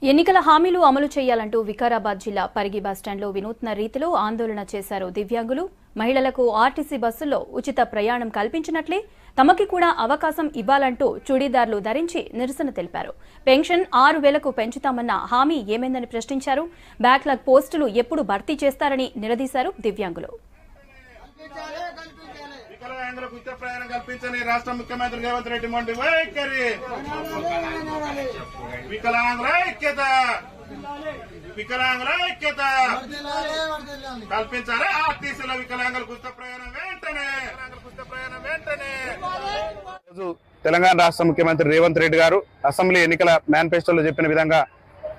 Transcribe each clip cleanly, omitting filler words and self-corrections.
ఎన్నికల హామీలు అమలు చేయాలంటూ వికారాబాద్ జిల్లా పరిగి బస్టాండ్లో వినూత్న రీతిలో ఆందోళన చేశారు దివ్యాంగులు. మహిళలకు ఆర్టీసీ బస్సుల్లో ఉచిత ప్రయాణం కల్పించినట్లే తమకి కూడా అవకాశం ఇవ్వాలంటూ చుడీదార్లు ధరించి నిరసన తెలిపారు. పెన్షన్ 6,000కు పెంచుతామన్న హామీ ఏమైందని ప్రశ్నించారు. బ్యాక్లాగ్ పోస్టులు ఎప్పుడు భర్తీ చేస్తారని నిలదీశారు దివ్యాంగులు. వికలాంగులకు ఉచిత ప్రయాణం కల్పించని రాష్ట్ర ముఖ్యమంత్రి రేవంత్ రెడ్డి మొండి వైఖరి. వికలాంగుల ఐక్యత, వికలాంగుల ఐక్యత కల్పించాలి. ఆర్టీసీలో వికలాంగులకు ఉచిత ప్రయాణం వెంటనే, తెలంగాణ రాష్ట్ర ముఖ్యమంత్రి రేవంత్ రెడ్డి గారు అసెంబ్లీ ఎన్నికల మేనిఫెస్టోలో చెప్పిన విధంగా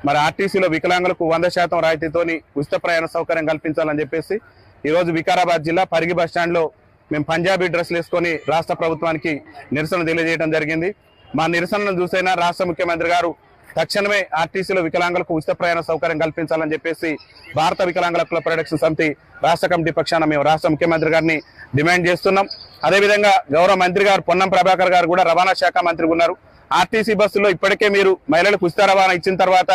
మరి ఆర్టీసీలో వికలాంగులకు 100% రాయితీతోని ఉచిత ప్రయాణ సౌకర్యం కల్పించాలని చెప్పేసి ఈ రోజు వికారాబాద్ జిల్లా పరిగి బస్టాండ్ లో మేము పంజాబీ డ్రెస్లు వేసుకొని రాష్ట్ర ప్రభుత్వానికి నిరసన తెలియజేయడం జరిగింది. మా నిరసనను చూసైనా రాష్ట్ర ముఖ్యమంత్రి గారు తక్షణమే ఆర్టీసీలో వికలాంగులకు ఉచిత ప్రయాణ సౌకర్యం కల్పించాలని చెప్పేసి భారత వికలాంగుల హక్కుల పరిరక్షణ సమితి రాష్ట్ర కమిటీ పక్షాన మేము రాష్ట్ర ముఖ్యమంత్రి గారిని డిమాండ్ చేస్తున్నాం. అదేవిధంగా గౌరవ మంత్రి గారు పొన్నం ప్రభాకర్ గారు కూడా రవాణా శాఖ మంత్రి ఉన్నారు. ఆర్టీసీ బస్సులో ఇప్పటికే మీరు మహిళలకు ఉచిత రవాణా ఇచ్చిన తర్వాత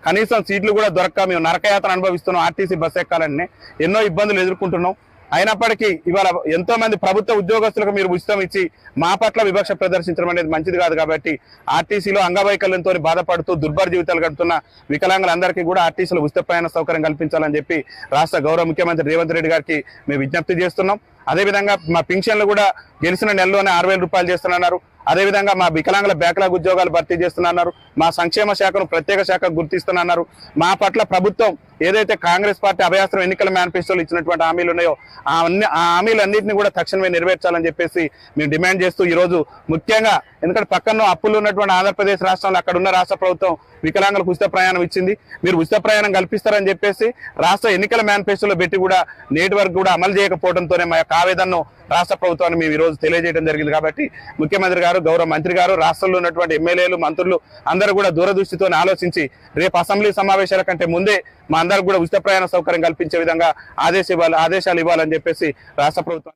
కనీసం సీట్లు కూడా దొరక్క మేము నరకయాతన అనుభవిస్తున్నాం. ఆర్టీసీ బస్సు ఎక్కాలని ఎన్నో ఇబ్బందులు ఎదుర్కొంటున్నాం. అయినప్పటికీ ఇవాళ ఎంతో మంది ప్రభుత్వ ఉద్యోగస్తులకు మీరు ఉచితం ఇచ్చి మా పట్ల వివక్ష ప్రదర్శించడం అనేది మంచిది కాదు. కాబట్టి ఆర్టీసీలో అంగవైకల్యంతో బాధపడుతూ దుర్భర జీవితాలు గడుపుతున్న వికలాంగులందరికీ కూడా ఆర్టీసీలో ఉచిత ప్రయాణ సౌకర్యం కల్పించాలని చెప్పి రాష్ట్ర గౌరవ ముఖ్యమంత్రి రేవంత్ రెడ్డి గారికి మేము విజ్ఞప్తి చేస్తున్నాం. అదేవిధంగా మా పింఛన్లు కూడా గెలిచిన నెలలోనే 6,000 రూపాయలు చేస్తున్నారు. అదేవిధంగా మా వికలాంగుల బ్యాక్లాగ్ ఉద్యోగాలు భర్తీ చేస్తున్నారు. మా సంక్షేమ శాఖను ప్రత్యేక శాఖకు గుర్తిస్తున్నారు. మా పట్ల ప్రభుత్వం ఏదైతే కాంగ్రెస్ పార్టీ అభయాస్త్రం ఎన్నికల మేనిఫెస్టోలో ఇచ్చినటువంటి హామీలు ఉన్నాయో ఆ హామీలన్నింటినీ కూడా తక్షణమే నెరవేర్చాలని చెప్పేసి మేము డిమాండ్ చేస్తూ ఈ రోజు ముఖ్యంగా ఎందుకంటే పక్కన అప్పులు ఉన్నటువంటి ఆంధ్రప్రదేశ్ రాష్ట్రంలో అక్కడ ఉన్న రాష్ట్ర ప్రభుత్వం వికలాంగులకు ఉచిత ప్రయాణం ఇచ్చింది. మీరు ఉచిత ప్రయాణం కల్పిస్తారని చెప్పేసి రాష్ట్ర ఎన్నికల మేనిఫెస్టోలో పెట్టి కూడా నేటి వరకు కూడా అమలు చేయకపోవడంతోనే మా యొక్క ఆవేదనను రాష్ట్ర ప్రభుత్వాన్ని మేము ఈ రోజు తెలియజేయడం జరిగింది. కాబట్టి ముఖ్యమంత్రి గారు, గౌరవ మంత్రి గారు, రాష్ట్రంలో ఉన్నటువంటి ఎమ్మెల్యేలు, మంత్రులు అందరూ కూడా దూరదృష్టితో ఆలోచించి రేపు అసెంబ్లీ సమావేశాల కంటే ముందే మా అందరికి కూడా ఉచిత ప్రయాణ సౌకర్యం కల్పించే విధంగా ఆదేశాలు ఇవ్వాలని చెప్పేసి రాష్ట్ర ప్రభుత్వం